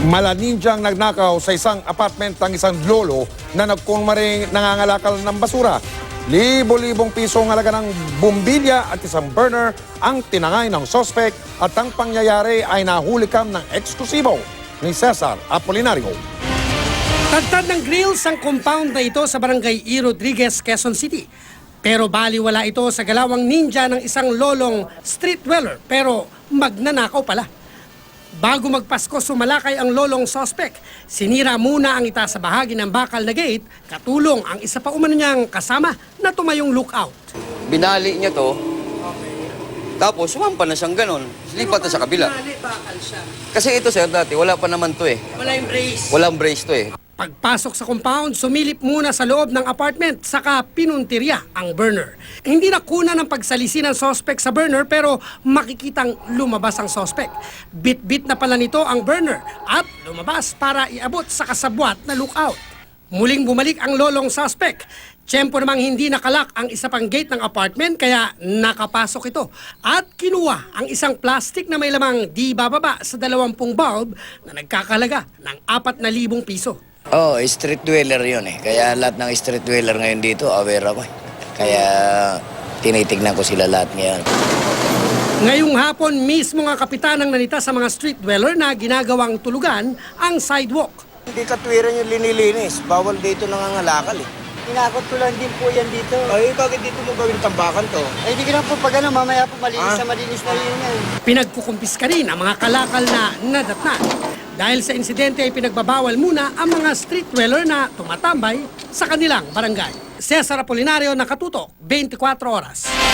Malanindyang nagnakaw sa isang apartment ng isang lolo na nagkunmaring nangangalakal ng basura. Libo-libong piso ang halaga ng bumbilya at isang burner ang tinangay ng sospek at ang pangyayari ay nahulikam ng eksklusibo ni Cesar Apolinario. Tagtad ng grills ang compound na ito sa barangay E. Rodriguez, Quezon City. Pero baliwala ito sa galawang ninja ng isang lolong street dweller pero magnanakaw pala. Bago magpasko, sumalakay ang lolong suspect. Sinira muna ang itaas sa bahagi ng bakal na gate, katulong ang isa pa umano niyang kasama na tumayong lookout. Binali niya to, tapos sumampa na siyang ganon. Lipat na sa kabila. Bakal siya. Kasi ito sir, dati wala pa naman to eh. Wala yung brace. Walang brace to eh. Pagpasok sa compound, sumilip muna sa loob ng apartment, saka pinuntirya ang burner. Hindi na kuna ng pagsalisi ng suspect sa burner pero makikitang lumabas ang suspect. Bit-bit na pala nito ang burner at lumabas para iabot sa kasabwat na lookout. Muling bumalik ang lolong suspect. Tiyempo namang hindi nakalak ang isa pang gate ng apartment kaya nakapasok ito. At kinuha ang isang plastic na may lamang di bababa sa 20 bulb na nagkakalaga ng 4,000 piso. Oh, street dweller yun eh. Kaya lahat ng street dweller ngayon dito, aware ako eh. Kaya tinitignan ko sila lahat ngayon. Ngayong hapon, mismo nga kapitan ang nanita sa mga street dweller na ginagawang tulugan ang sidewalk. Hindi katwiran yung linilinis. Bawal dito nangangalakal eh. Inakot ko lang din po yan dito. Ay, bakit dito mo gawin tambakan to? Ay, di ko na po pag ano, mamaya po malinis na malinis na rin yan. Pinagkukumpiska rin ang mga kalakal na nadatnan. Dahil sa insidente ay pinagbabawal muna ang mga street dweller na tumatambay sa kanilang barangay. Cesar Apolinario, Nakatutok, 24 Oras.